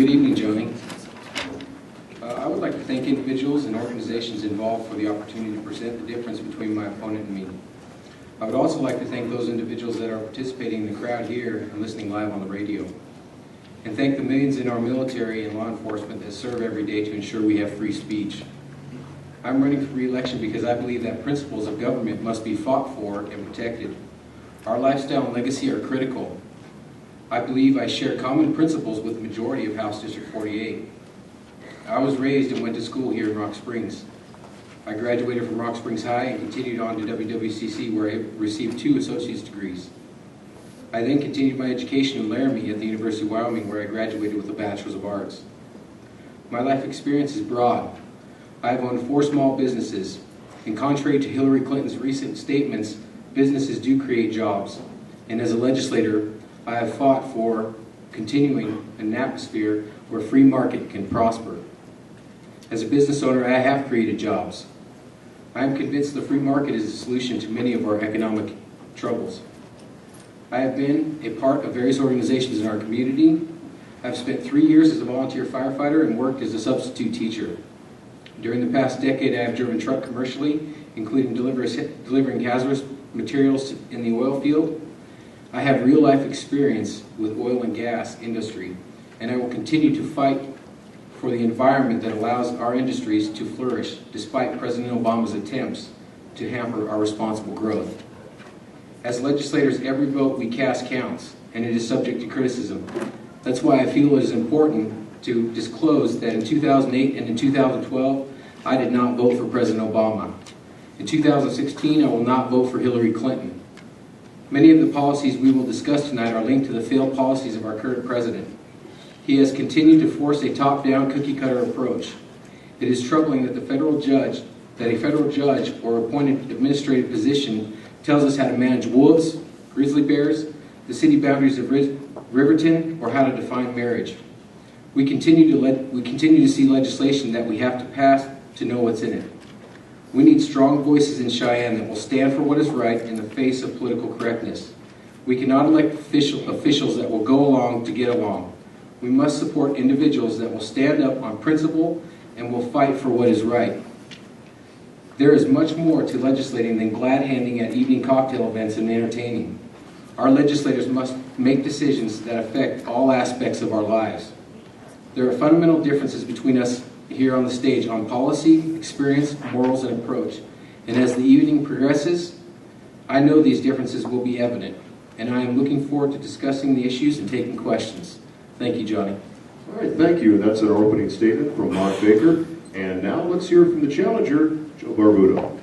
Good evening, Johnny. I would like to thank individuals and organizations involved for the opportunity to present the difference between my opponent and me. I would also like to thank those individuals that are participating in the crowd here and listening live on the radio. And thank the millions in our military and law enforcement that serve every day to ensure we have free speech. I'm running for re-election because I believe that principles of government must be fought for and protected. Our lifestyle and legacy are critical. I believe I share common principles with the majority of House District 48. I was raised and went to school here in Rock Springs. I graduated from Rock Springs High and continued on to WWCC, where I received 2 associate's degrees. I then continued my education in Laramie at the University of Wyoming, where I graduated with a Bachelor's of Arts. My life experience is broad. I have owned 4 small businesses, and contrary to Hillary Clinton's recent statements, businesses do create jobs. And as a legislator, I have fought for continuing an atmosphere where free market can prosper. As a business owner, I have created jobs. I am convinced the free market is the solution to many of our economic troubles. I have been a part of various organizations in our community. I've spent 3 years as a volunteer firefighter and worked as a substitute teacher. During the past decade, I have driven truck commercially, including delivering hazardous materials in the oil field. I have real-life experience with oil and gas industry, and I will continue to fight for the environment that allows our industries to flourish despite President Obama's attempts to hamper our responsible growth. As legislators, every vote we cast counts, and it is subject to criticism. That's why I feel it is important to disclose that in 2008 and in 2012, I did not vote for President Obama. In 2016, I will not vote for Hillary Clinton. Many of the policies we will discuss tonight are linked to the failed policies of our current president. He has continued to force a top-down cookie-cutter approach. It is troubling that a federal judge or appointed administrative position tells us how to manage wolves, grizzly bears, the city boundaries of Riverton, or how to define marriage. We continue to see legislation that we have to pass to know what's in it. We need strong voices in Cheyenne that will stand for what is right in the face of political correctness. We cannot elect officials that will go along to get along. We must support individuals that will stand up on principle and will fight for what is right. There is much more to legislating than glad-handing at evening cocktail events and entertaining. Our legislators must make decisions that affect all aspects of our lives. There are fundamental differences between us here on the stage on policy, experience, morals, and approach. And as the evening progresses, I know these differences will be evident, and I am looking forward to discussing the issues and taking questions. Thank you, Johnny. All right, thank you. That's our opening statement from Mark Baker. And now let's hear from the challenger, Joe Barbuto.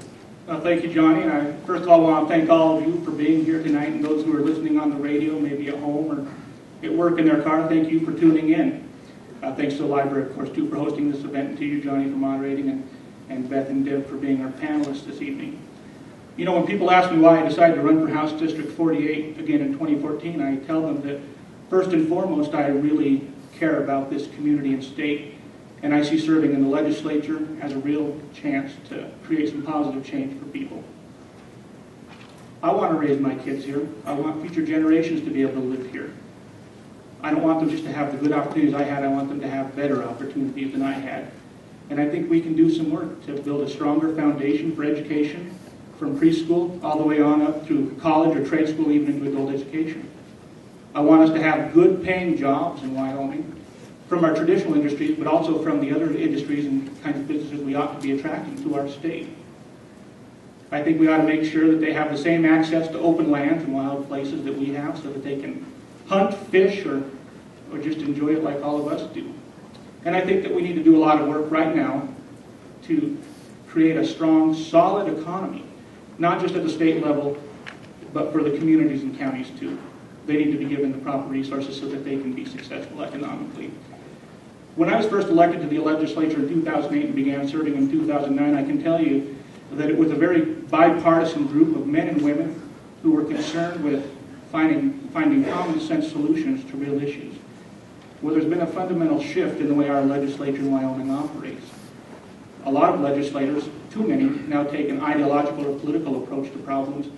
Thank you, Johnny. And I first of all want to thank all of you for being here tonight, and those who are listening on the radio, maybe at home or at work in their car, thank you for tuning in. Thanks to the library, of course, too, for hosting this event, and to you, Johnny, for moderating, and Beth and Deb for being our panelists this evening. You know, when people ask me why I decided to run for House District 48 again in 2014, I tell them that first and foremost, I really care about this community and state, and I see serving in the legislature as a real chance to create some positive change for people. I want to raise my kids here. I want future generations to be able to live here. I don't want them just to have the good opportunities I had. I want them to have better opportunities than I had. And I think we can do some work to build a stronger foundation for education from preschool all the way on up through college or trade school, even into adult education. I want us to have good paying jobs in Wyoming from our traditional industries, but also from the other industries and kinds of businesses we ought to be attracting to our state. I think we ought to make sure that they have the same access to open lands and wild places that we have, so that they can hunt, fish, or just enjoy it like all of us do. And I think that we need to do a lot of work right now to create a strong, solid economy, not just at the state level, but for the communities and counties too. They need to be given the proper resources so that they can be successful economically. When I was first elected to the legislature in 2008 and began serving in 2009, I can tell you that it was a very bipartisan group of men and women who were concerned with finding common sense solutions to real issues. Well, there's been a fundamental shift in the way our legislature in Wyoming operates. A lot of legislators, too many, now take an ideological or political approach to problems,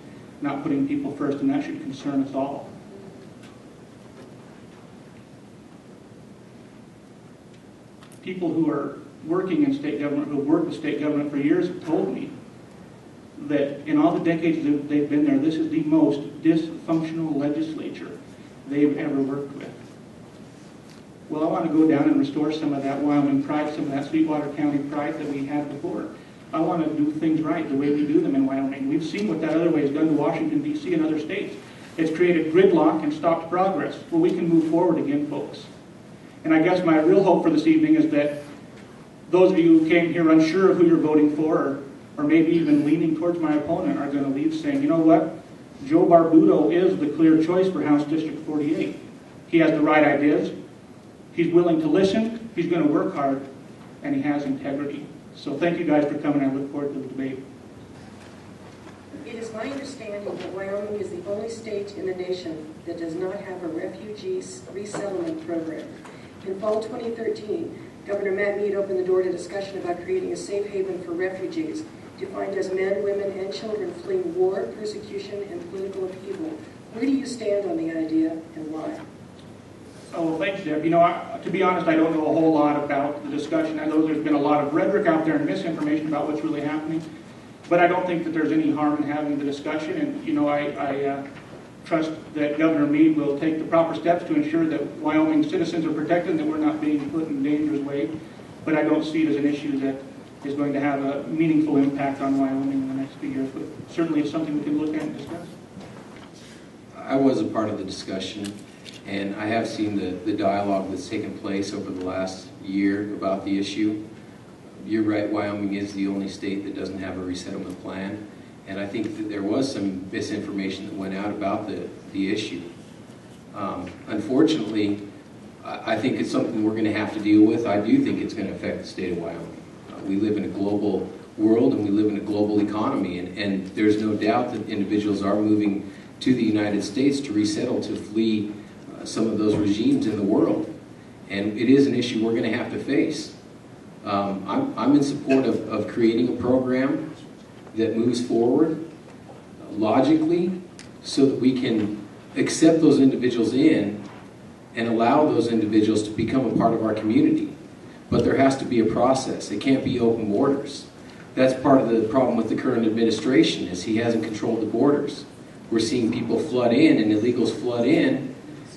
not putting people first, and that should concern us all. people who are working in state government, who have worked with state government for years, have told me that in all the decades that they've been there, this is the most dysfunctional legislature they've ever worked with. Well, I want to go down and restore some of that Wyoming pride, some of that Sweetwater County pride that we had before. I want to do things right the way we do them in Wyoming. We've seen what that other way has done to Washington, D.C. and other states. It's created gridlock and stopped progress. Well, we can move forward again, folks. And I guess my real hope for this evening is that those of you who came here unsure of who you're voting for, or maybe even leaning towards my opponent, are going to leave saying, you know what? Joe Barbuto is the clear choice for House District 48. He has the right ideas. He's willing to listen. He's going to work hard. And he has integrity. So thank you guys for coming. I look forward to the debate. It is my understanding that Wyoming is the only state in the nation that does not have a refugee resettlement program. In fall 2013, Governor Matt Mead opened the door to discussion about creating a safe haven for refugees, defined as men, women, and children fleeing war, persecution, and political upheaval. Where do you stand on the idea, and why? Oh, well, thanks, Deb. You know, to be honest, I don't know a whole lot about the discussion. I know there's been a lot of rhetoric out there and misinformation about what's really happening, but I don't think that there's any harm in having the discussion. And, you know, I trust that Governor Mead will take the proper steps to ensure that Wyoming citizens are protected and that we're not being put in danger's way. But I don't see it as an issue that is going to have a meaningful impact on Wyoming in the next few years. But certainly it's something we can look at and discuss. I was a part of the discussion, and I have seen the dialogue that's taken place over the last year about the issue. You're right, Wyoming is the only state that doesn't have a resettlement plan, and I think that there was some misinformation that went out about the issue. Unfortunately, I think it's something we're going to have to deal with. I do think it's going to affect the state of Wyoming. We live in a global world, and we live in a global economy, and there's no doubt that individuals are moving to the United States to resettle, to flee some of those regimes in the world. And it is an issue we're going to have to face. I'm in support of creating a program that moves forward logically so that we can accept those individuals in and allow those individuals to become a part of our community. But there has to be a process. It can't be open borders. That's part of the problem with the current administration, is he hasn't controlled the borders. We're seeing people flood in and illegals flood in,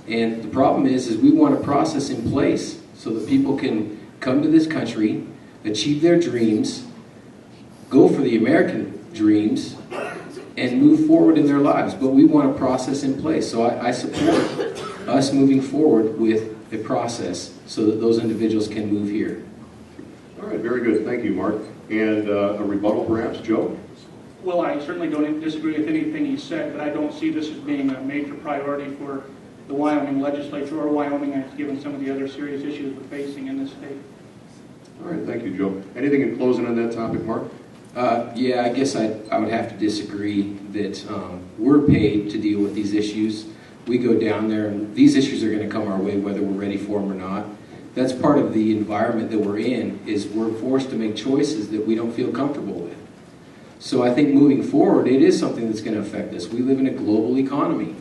and the problem is we want a process in place so that people can come to this country, achieve their dreams, go for the American dreams, and move forward in their lives. But we want a process in place. So I support us moving forward with a process so that those individuals can move here. All right, very good. Thank you, Mark. And a rebuttal, perhaps, Joe? Well, I certainly don't disagree with anything he said, but I don't see this as being a major priority for the Wyoming legislature or Wyoming, given some of the other serious issues we're facing in this state. All right, thank you, Joe. Anything in closing on that topic, Mark? Yeah, I guess I would have to disagree that we're paid to deal with these issues. We go down there, and these issues are going to come our way whether we're ready for them or not. That's part of the environment that we're in, is we're forced to make choices that we don't feel comfortable with. So I think moving forward, it is something that's going to affect us. We live in a global economy.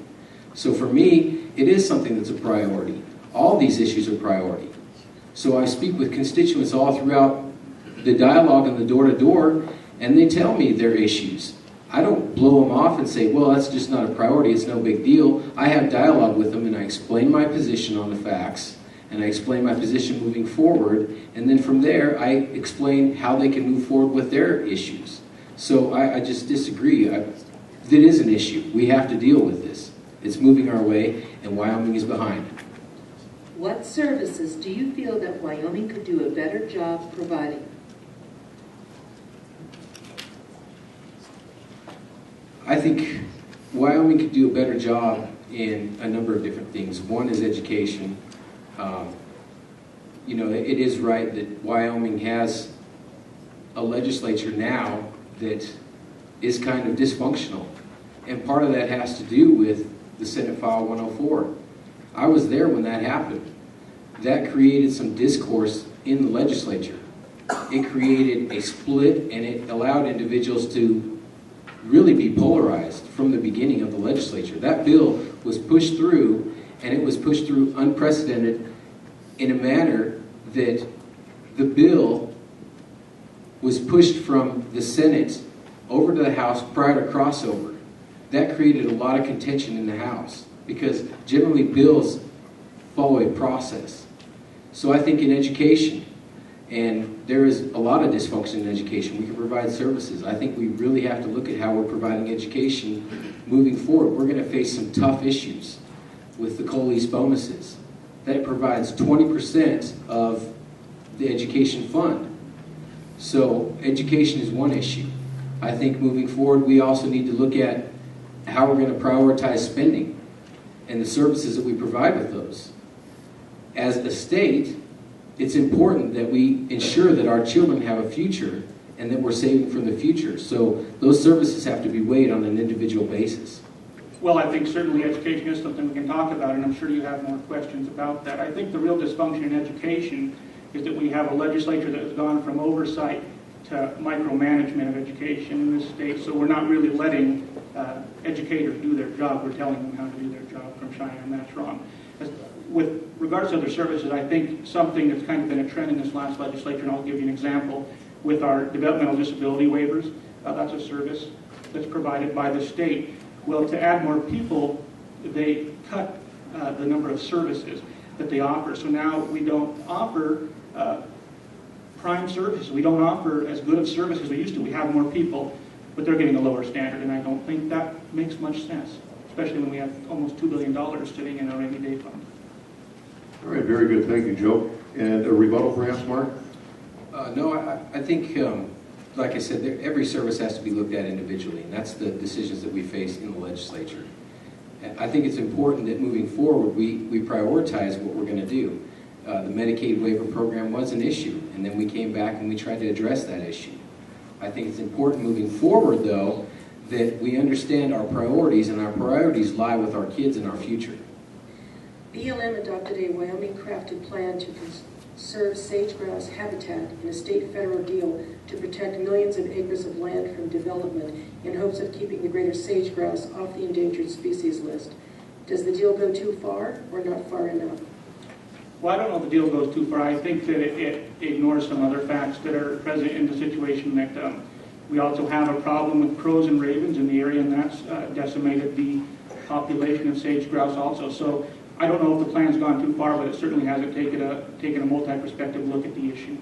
So for me, it is something that's a priority. All these issues are priority. So I speak with constituents all throughout the dialogue and the door-to-door, and they tell me their issues. I don't blow them off and say, well, that's just not a priority, it's no big deal. I have dialogue with them, and I explain my position on the facts, and I explain my position moving forward, and then from there, I explain how they can move forward with their issues. So I just disagree. It is an issue. We have to deal with this. It's moving our way, and Wyoming is behind. What services do you feel that Wyoming could do a better job providing? I think Wyoming could do a better job in a number of different things. One is education. You know, it is right that Wyoming has a legislature now that is kind of dysfunctional. And part of that has to do with the Senate File 104. I was there when that happened. That created some discourse in the legislature. It created a split, and it allowed individuals to really be polarized from the beginning of the legislature. That bill was pushed through, and it was pushed through unprecedented in a manner that the bill was pushed from the Senate over to the House prior to crossover. That created a lot of contention in the House because generally bills follow a process. So I think in education, and there is a lot of dysfunction in education, we can provide services. I think we really have to look at how we're providing education moving forward. We're going to face some tough issues with the COLES bonuses. That provides 20% of the education fund. So education is one issue. I think moving forward, we also need to look at how we're going to prioritize spending and the services that we provide with those. As a state, it's important that we ensure that our children have a future and that we're saving from the future. So those services have to be weighed on an individual basis. Well, I think certainly education is something we can talk about, and I'm sure you have more questions about that. I think the real dysfunction in education is that we have a legislature that has gone from oversight to micromanagement of education in this state, so we're not really letting educators do their job. We're telling them how to do their job from China, and that's wrong. With regards to other services, I think something that's kind of been a trend in this last legislature, and I'll give you an example, with our developmental disability waivers, that's a service that's provided by the state. Well, to add more people, they cut the number of services that they offer. So now we don't offer prime services. We don't offer as good of service as we used to. We have more people, but they're getting a lower standard, and I don't think that makes much sense, especially when we have almost $2 billion sitting in our rainy day fund. All right, very good. Thank you, Joe. And a rebuttal, perhaps, Mark? No, I think, like I said, every service has to be looked at individually, and that's the decisions that we face in the legislature. I think it's important that moving forward, we prioritize what we're going to do. The Medicaid waiver program was an issue, and then we came back and we tried to address that issue. I think it's important moving forward, though, that we understand our priorities, and our priorities lie with our kids and our future. BLM adopted a Wyoming-crafted plan to conserve sage-grouse habitat in a state-federal deal to protect millions of acres of land from development in hopes of keeping the greater sage-grouse off the endangered species list. Does the deal go too far or not far enough? Well, I don't know if the deal goes too far. I think that it ignores some other facts that are present in the situation that we also have a problem with crows and ravens in the area, and that's decimated the population of sage-grouse also. So I don't know if the plan's gone too far, but it certainly hasn't taken a multi-perspective look at the issue.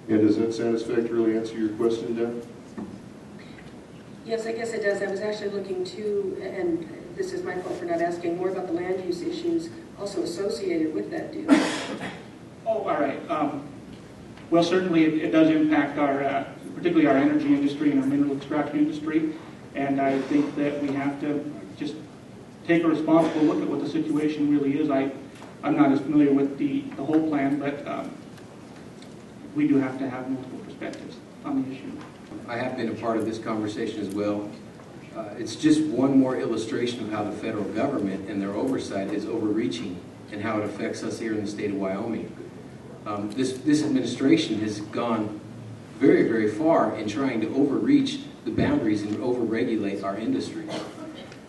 And does that satisfactorily answer your question, Deb? Yes, I guess it does. I was actually looking too, and this is my fault for not asking, more about the land use issues also associated with that deal. Oh, all right. Well, certainly it does impact our, particularly our energy industry and our mineral extraction industry, and I think that we have to just take a responsible look at what the situation really is. I'm not as familiar with the whole plan, but we do have to have multiple perspectives on the issue. I have been a part of this conversation as well. It's just one more illustration of how the federal government and their oversight is overreaching and how it affects us here in the state of Wyoming. This administration has gone very, very far in trying to overreach the boundaries and overregulate our industry.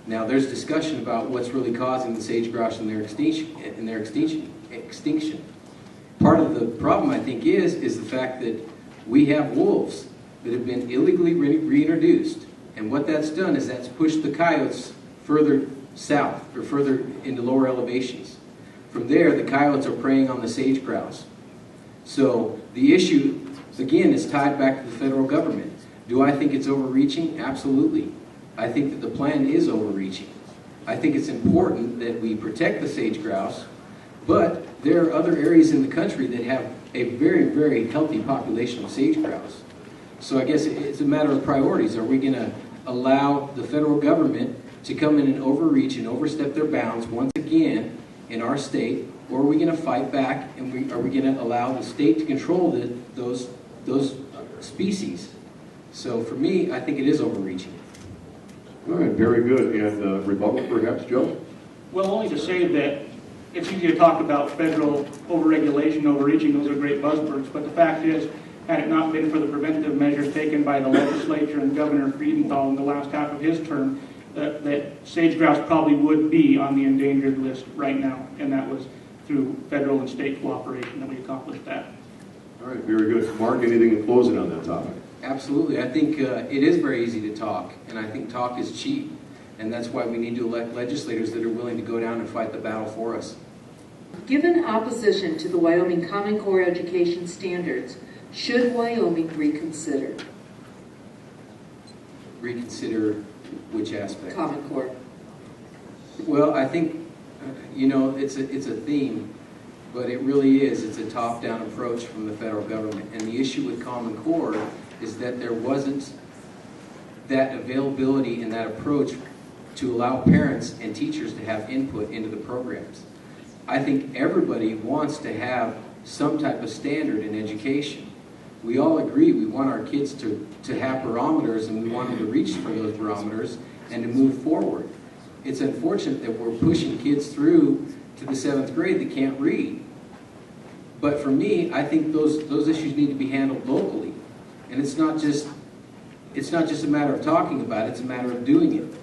Now, there's discussion about what's really causing the sage-grouse and their extinction. Part of the problem, I think, is the fact that we have wolves that have been illegally reintroduced. And what that's done is that's pushed the coyotes further south or further into lower elevations. From there, the coyotes are preying on the sage-grouse. So the issue, again, is tied back to the federal government. Do I think it's overreaching? Absolutely. I think that the plan is overreaching. I think it's important that we protect the sage-grouse, but there are other areas in the country that have a very, very healthy population of sage-grouse. So I guess it's a matter of priorities. Are we going to allow the federal government to come in and overreach and overstep their bounds once again in our state, or are we going to fight back and are we going to allow the state to control those species? So for me, I think it is overreaching. All right, very good. And rebuttal, perhaps, Joe? Well, only to say that it's easy to talk about federal overregulation, overreaching. Those are great buzzwords. But the fact is, had it not been for the preventative measures taken by the legislature and Governor Friedenthal in the last half of his term, that sage-grouse probably would be on the endangered list right now. And that was through federal and state cooperation that we accomplished that. All right, very good. Mark, anything in closing on that topic? Absolutely. I think it is very easy to talk, and I think talk is cheap. And that's why we need to elect legislators that are willing to go down and fight the battle for us. Given opposition to the Wyoming Common Core education standards, should Wyoming reconsider Reconsider which aspect? Common Core? Well, I think, it's a theme, but it really is. It's a top-down approach from the federal government. And the issue with Common Core is that there wasn't that availability and that approach to allow parents and teachers to have input into the programs. I think everybody wants to have some type of standard in education. We all agree we want our kids to have barometers, and we want them to reach for those barometers and to move forward. It's unfortunate that we're pushing kids through to the 7th grade that can't read. But for me, I think those issues need to be handled locally. And it's not just a matter of talking about it, it's a matter of doing it.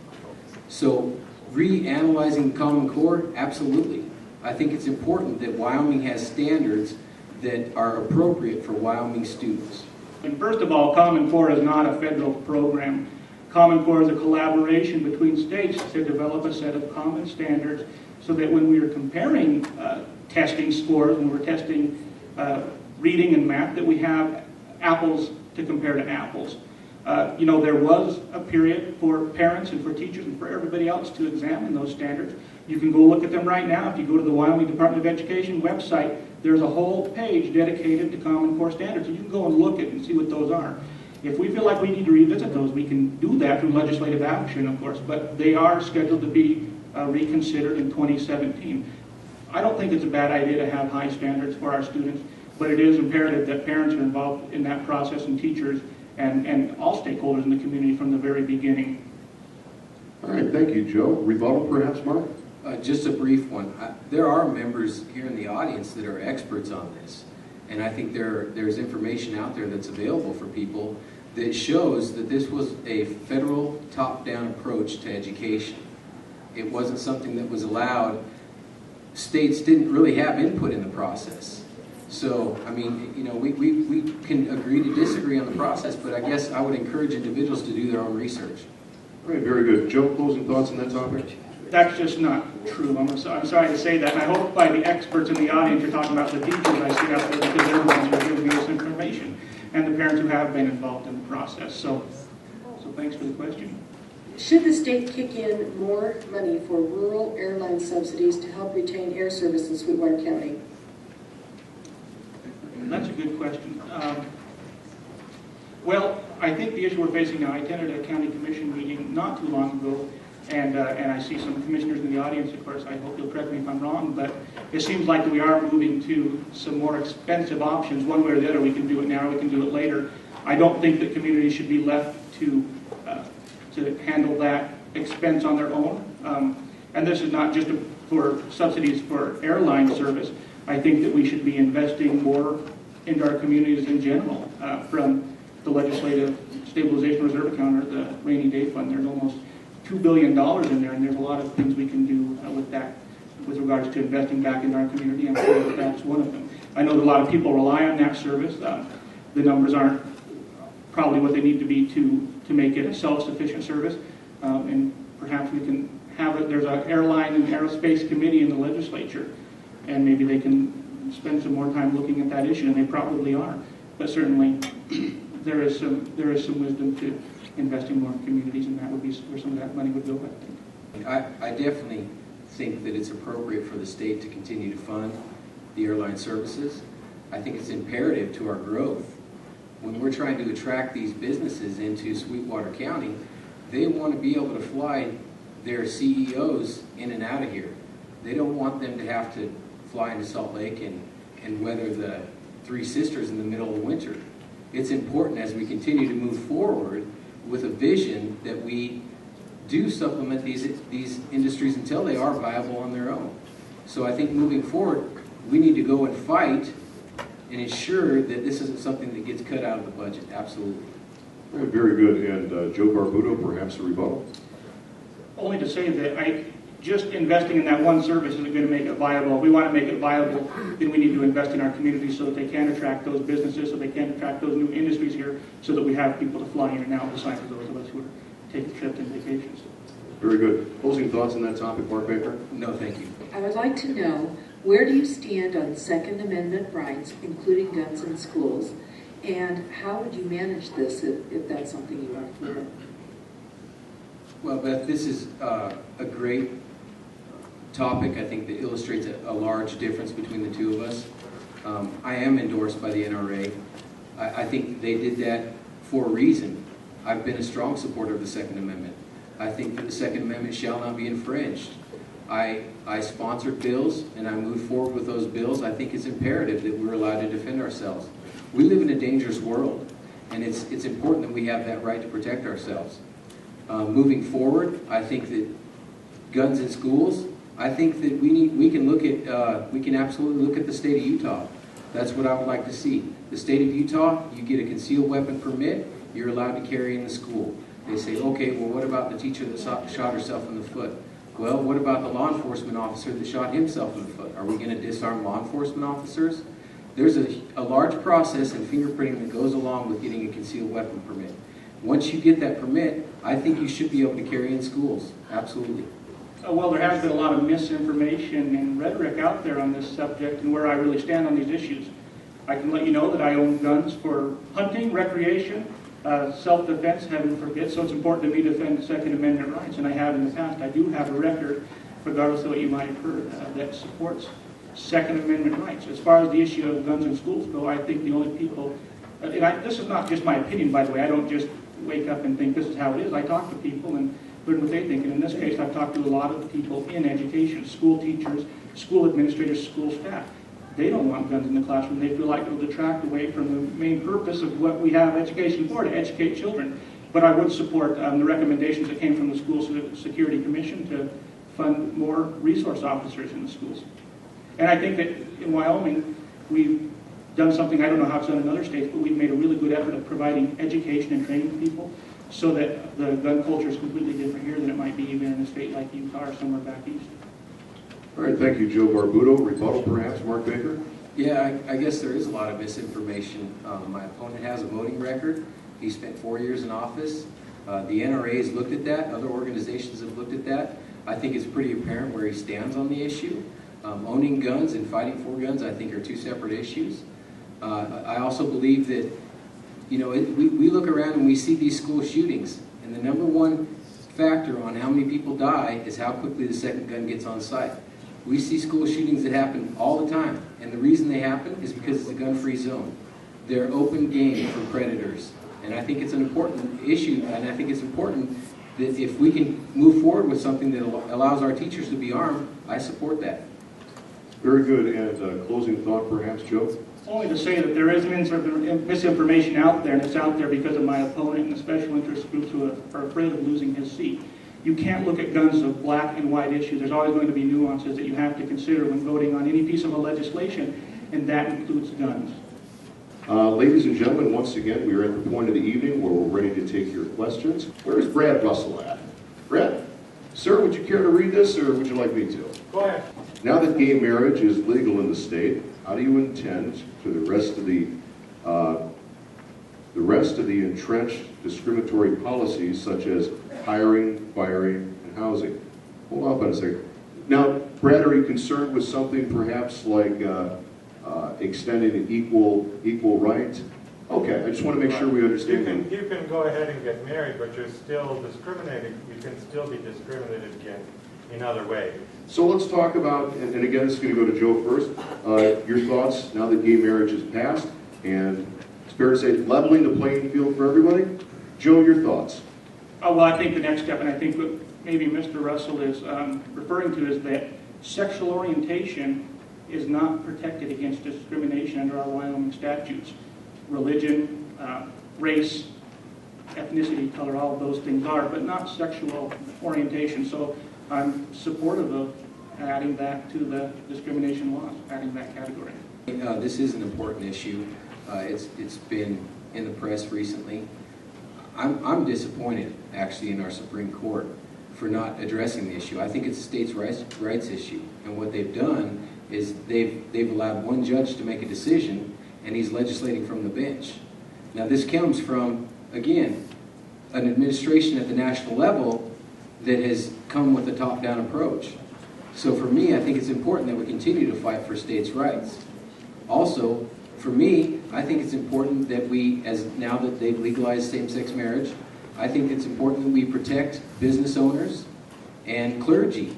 So, reanalyzing the Common Core, absolutely. I think it's important that Wyoming has standards that are appropriate for Wyoming students. And first of all, Common Core is not a federal program. Common Core is a collaboration between states to develop a set of common standards so that when we are comparing testing scores, when we're testing reading and math, that we have apples to compare to apples. There was a period for parents and for teachers and for everybody else to examine those standards. You can go look at them right now. If you go to the Wyoming Department of Education website, there's a whole page dedicated to Common Core standards. And you can go and look at and see what those are. If we feel like we need to revisit those, we can do that through legislative action, of course, but they are scheduled to be reconsidered in 2017. I don't think it's a bad idea to have high standards for our students, but it is imperative that parents are involved in that process, and teachers and all stakeholders in the community from the very beginning. All right, thank you, Joe. Rebuttal, perhaps, Mark? Just a brief one. There are members here in the audience that are experts on this, and I think there's information out there that's available for people that shows that this was a federal top-down approach to education. It wasn't something that was allowed. States didn't really have input in the process. So, I mean, we can agree to disagree on the process, but I guess I would encourage individuals to do their own research. All right, very good. Joe, closing thoughts on that topic? That's just not true. I'm sorry to say that. And I hope by the experts in the audience you're talking about the teachers I see out there, because they're the ones who are giving me this information, and the parents who have been involved in the process. So thanks for the question. Should the state kick in more money for rural airline subsidies to help retain air service in Sweetwater County? That's a good question. Well, I think the issue we're facing now, I attended a county commission meeting not too long ago, and I see some commissioners in the audience, of course. I hope you'll correct me if I'm wrong, but it seems like we are moving to some more expensive options. One way or the other, we can do it now, we can do it later. I don't think that communities should be left to handle that expense on their own. And this is not just for subsidies for airline service. I think that we should be investing more into our communities in general, from the Legislative Stabilization Reserve account or the Rainy Day Fund. There's almost $2 billion in there, and there's a lot of things we can do with that with regards to investing back in our community. I'm sure that that's one of them. I know that a lot of people rely on that service. The numbers aren't probably what they need to be to make it a self-sufficient service, and perhaps we can have it. There's an airline and aerospace committee in the legislature, and maybe they can spend some more time looking at that issue, and they probably are. But certainly, there is some wisdom to investing more in communities, and that would be where some of that money would go, I think. I definitely think that it's appropriate for the state to continue to fund the airline services. I think it's imperative to our growth. When we're trying to attract these businesses into Sweetwater County, they want to be able to fly their CEOs in and out of here. They don't want them to have to fly into Salt Lake and weather the Three Sisters in the middle of winter. It's important as we continue to move forward with a vision that we do supplement these industries until they are viable on their own. So I think moving forward, we need to go and fight and ensure that this isn't something that gets cut out of the budget. Absolutely. All right, very good. And Joe Barbuto, perhaps a rebuttal? Only to say that just investing in that one service isn't going to make it viable. If we want to make it viable, then we need to invest in our community so that they can attract those businesses, so they can attract those new industries here, so that we have people to fly in and out besides those of us who are taking trips and vacations. Very good. Closing thoughts on that topic, Mark Baker? No, thank you. I would like to know, where do you stand on Second Amendment rights, including guns in schools? And how would you manage this if that's something you want to do? Well, Beth, this is a great topic, I think, that illustrates a large difference between the two of us. I am endorsed by the NRA. I think they did that for a reason. I've been a strong supporter of the Second Amendment. I think that the Second Amendment shall not be infringed. I sponsored bills and I moved forward with those bills. I think it's imperative that we're allowed to defend ourselves. We live in a dangerous world, and it's important that we have that right to protect ourselves. Moving forward, I think that guns in schools, I think that we can absolutely look at the state of Utah. That's what I would like to see. The state of Utah, you get a concealed weapon permit, you're allowed to carry in the school. They say, okay, well, what about the teacher that shot herself in the foot? Well, what about the law enforcement officer that shot himself in the foot? Are we going to disarm law enforcement officers? There's a large process in fingerprinting that goes along with getting a concealed weapon permit. Once you get that permit, I think you should be able to carry in schools. Absolutely. Well, there has been a lot of misinformation and rhetoric out there on this subject and where I really stand on these issues. I can let you know that I own guns for hunting, recreation, self-defense, heaven forbid, so it's important to me to defend Second Amendment rights, and I have in the past. I do have a record, regardless of what you might have heard, that supports Second Amendment rights. As far as the issue of guns in schools go, I think the only people, this is not just my opinion, by the way. I don't just wake up and think this is how it is. I talk to people and learn what they think, and in this case, I've talked to a lot of people in education, school teachers, school administrators, school staff. They don't want guns in the classroom. They feel like it will detract away from the main purpose of what we have education for, to educate children. But I would support the recommendations that came from the School Security Commission to fund more resource officers in the schools. And I think that in Wyoming, we've done something, I don't know how it's done in other states, but we've made a really good effort of providing education and training to people so that the gun culture is completely different here than it might be even in a state like Utah or somewhere back east. All right, thank you, Joe Barbuto. Rebuttal, perhaps, Mark Baker? Yeah, I guess there is a lot of misinformation. My opponent has a voting record. He spent 4 years in office. The NRA has looked at that. Other organizations have looked at that. I think it's pretty apparent where he stands on the issue. Owning guns and fighting for guns, I think, are two separate issues. I also believe that, we look around and we see these school shootings, and the number one factor on how many people die is how quickly the second gun gets on site. We see school shootings that happen all the time, and the reason they happen is because it's a gun-free zone. They're open game for predators, and I think it's an important issue, and I think it's important that if we can move forward with something that allows our teachers to be armed, I support that. Very good. And closing thought, perhaps, Joe? Only to say that there is misinformation out there, and it's out there because of my opponent and the special interest groups who are afraid of losing his seat. You can't look at guns as black and white issues. There's always going to be nuances that you have to consider when voting on any piece of legislation, and that includes guns. Ladies and gentlemen, once again, we are at the point of the evening where we're ready to take your questions. Where is Brad Russell at? Brad, sir, would you care to read this, or would you like me to? Go ahead. Now that gay marriage is legal in the state, how do you intend to the rest of the entrenched discriminatory policies such as hiring, firing, and housing? Hold on a second. Now, Brad, are you concerned with something perhaps like extending an equal right? Okay, I just want to make sure we understand. You can go ahead and get married, but you're still discriminated. You can still be discriminated against in other ways. So let's talk about, and again, this is going to go to Joe first, your thoughts now that gay marriage is passed, and it's fair to say leveling the playing field for everybody. Joe, your thoughts? Well, I think the next step, and I think what maybe Mr. Russell is referring to, is that sexual orientation is not protected against discrimination under our Wyoming statutes. Religion, race, ethnicity, color, all of those things are, but not sexual orientation. So I'm supportive of adding that to the discrimination laws, adding that category. This is an important issue. It's been in the press recently. I'm disappointed, actually, in our Supreme Court. for not addressing the issue. I think it's a states' rights issue. And what they've done is they've allowed one judge to make a decision, and he's legislating from the bench. Now this comes from, again, an administration at the national level that has come with a top-down approach. So for me, I think it's important that we continue to fight for states' rights. Also, for me, I think it's important that we, as now that they've legalized same-sex marriage, I think it's important that we protect business owners and clergy.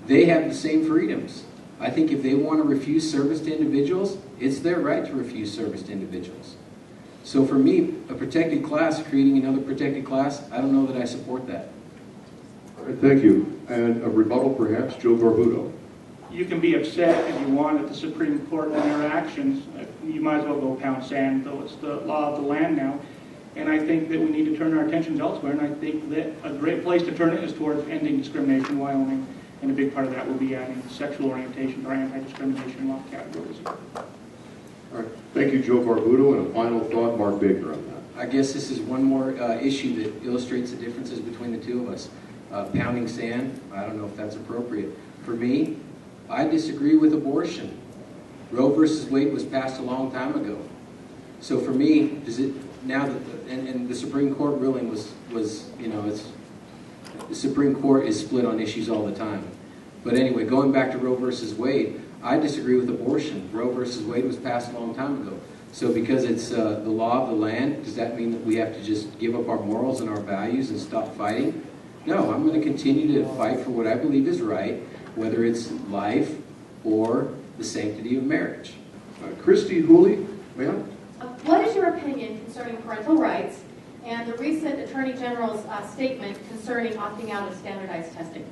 They have the same freedoms. I think if they want to refuse service to individuals, it's their right to refuse service to individuals. So for me, a protected class, creating another protected class, I don't know that I support that. All right, thank you. And a rebuttal, perhaps, Joe Barbuto. You can be upset if you want at the Supreme Court and their actions. You might as well go pound sand, though it's the law of the land now. And I think that we need to turn our attentions elsewhere, and I think that a great place to turn it is towards ending discrimination in Wyoming, and a big part of that will be adding sexual orientation to our anti-discrimination law categories. All right, thank you, Joe Barbuto. And a final thought, Mark Baker, on that. I guess this is one more issue that illustrates the differences between the two of us. Pounding sand, I don't know if that's appropriate. For me, I disagree with abortion. Roe versus Wade was passed a long time ago. So for me, does it now that and the Supreme Court ruling was you know, it's the Supreme Court is split on issues all the time. But anyway, going back to Roe versus Wade, I disagree with abortion. Roe versus Wade was passed a long time ago. So because it's the law of the land, does that mean that we have to just give up our morals and our values and stop fighting? No, I'm going to continue to fight for what I believe is right, whether it's life or the sanctity of marriage. Christy Hooley, ma'am? What is your opinion concerning parental rights and the recent Attorney General's statement concerning opting out of standardized testing?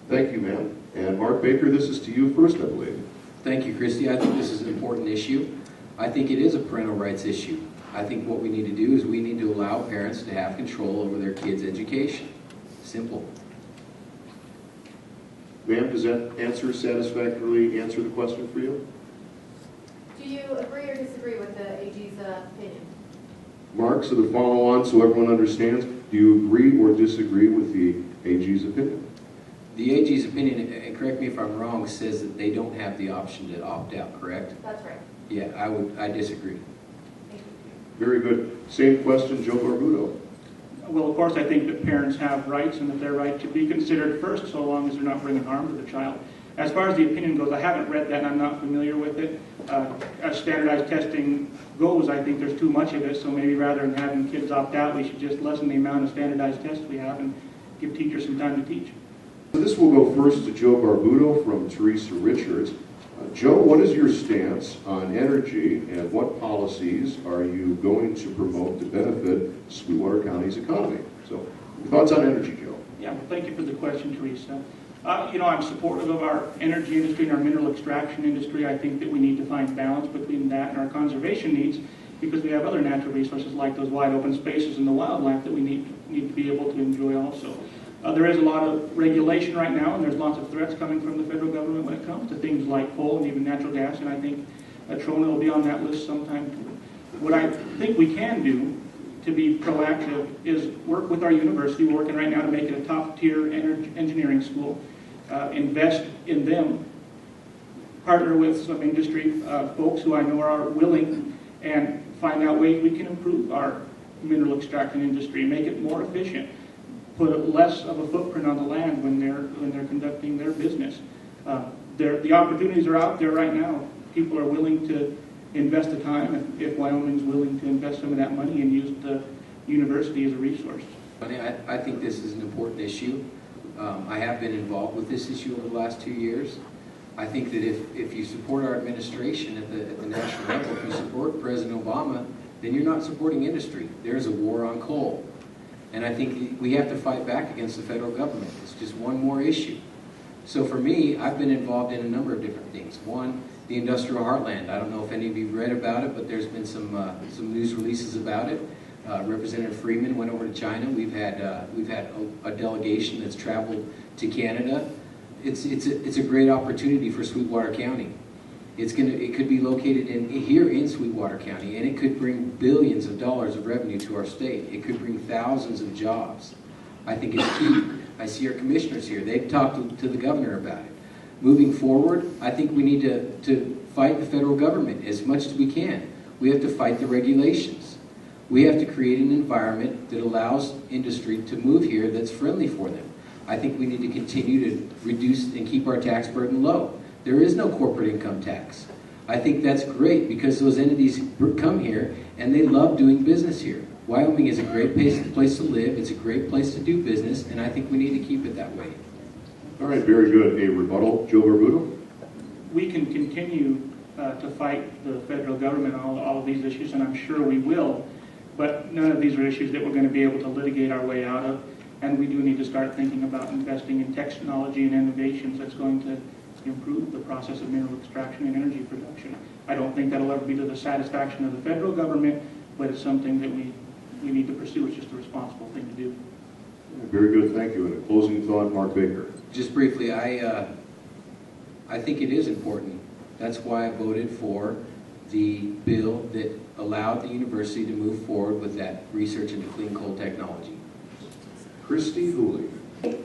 Thank you, ma'am. And Mark Baker, this is to you first, I believe. Thank you, Christy. I think this is an important issue. I think it is a parental rights issue. I think what we need to do is we need to allow parents to have control over their kids' education. Simple. Ma'am, does that answer satisfactorily answer the question for you? Do you agree or disagree with the AG's opinion? Mark, so to follow on so everyone understands, do you agree or disagree with the AG's opinion? The AG's opinion, and correct me if I'm wrong, says that they don't have the option to opt out, correct? That's right. Yeah, I disagree. Thank you. Very good. Same question, Joe Barbuto. Well, of course, I think that parents have rights and that their right should be considered first, so long as they're not bringing harm to the child. As far as the opinion goes, I haven't read that and I'm not familiar with it. As standardized testing goes, I think there's too much of it, so maybe rather than having kids opt out, we should just lessen the amount of standardized tests we have and give teachers some time to teach. So this will go first to Joe Barbuto from Teresa Richards. Joe, what is your stance on energy and what policies are you going to promote to benefit Sweetwater County's economy? So, your thoughts on energy, Joe? Yeah, well, thank you for the question, Teresa. I'm supportive of our energy industry and our mineral extraction industry. I think that we need to find balance between that and our conservation needs because we have other natural resources like those wide open spaces and the wildlife that we need to be able to enjoy also. There is a lot of regulation right now, and there's lots of threats coming from the federal government when it comes to things like coal and even natural gas, and I think Trona will be on that list sometime too. What I think we can do to be proactive is work with our university. We're working right now to make it a top-tier engineering school, invest in them, partner with some industry folks who I know are willing, and find out ways we can improve our mineral extraction industry, make it more efficient, put less of a footprint on the land when they're conducting their business. The opportunities are out there right now. People are willing to invest the time if Wyoming's willing to invest some of that money and use the university as a resource. I think this is an important issue. I have been involved with this issue over the last 2 years. I think that if you support our administration at the national level, if you support President Obama, then you're not supporting industry. There's a war on coal. And I think we have to fight back against the federal government. It's just one more issue. So for me, I've been involved in a number of different things. One, the industrial heartland. I don't know if any of you read about it, but there's been some news releases about it. Representative Freeman went over to China. We've had a delegation that's traveled to Canada. It's a great opportunity for Sweetwater County. It could be located here in Sweetwater County, and it could bring billions of dollars of revenue to our state. It could bring thousands of jobs. I think it's key. I see our commissioners here. They've talked to the governor about it. Moving forward, I think we need to fight the federal government as much as we can. We have to fight the regulations. We have to create an environment that allows industry to move here that's friendly for them. I think we need to continue to reduce and keep our tax burden low. There is no corporate income tax. I think that's great because those entities come here and they love doing business here. Wyoming is a great place to live. It's a great place to do business, and I think we need to keep it that way. All right, very good. A rebuttal, Joe Barbuto? We can continue to fight the federal government on all of these issues, and I'm sure we will, but none of these are issues that we're going to be able to litigate our way out of, and we do need to start thinking about investing in technology and innovations that's going to improve the process of mineral extraction and energy production. I don't think that'll ever be to the satisfaction of the federal government, but it's something that we need to pursue. It's just a responsible thing to do. Very good, thank you. And a closing thought, Mark Baker. Just briefly, I think it is important. That's why I voted for the bill that allowed the university to move forward with that research into clean coal technology. Christy Hooley.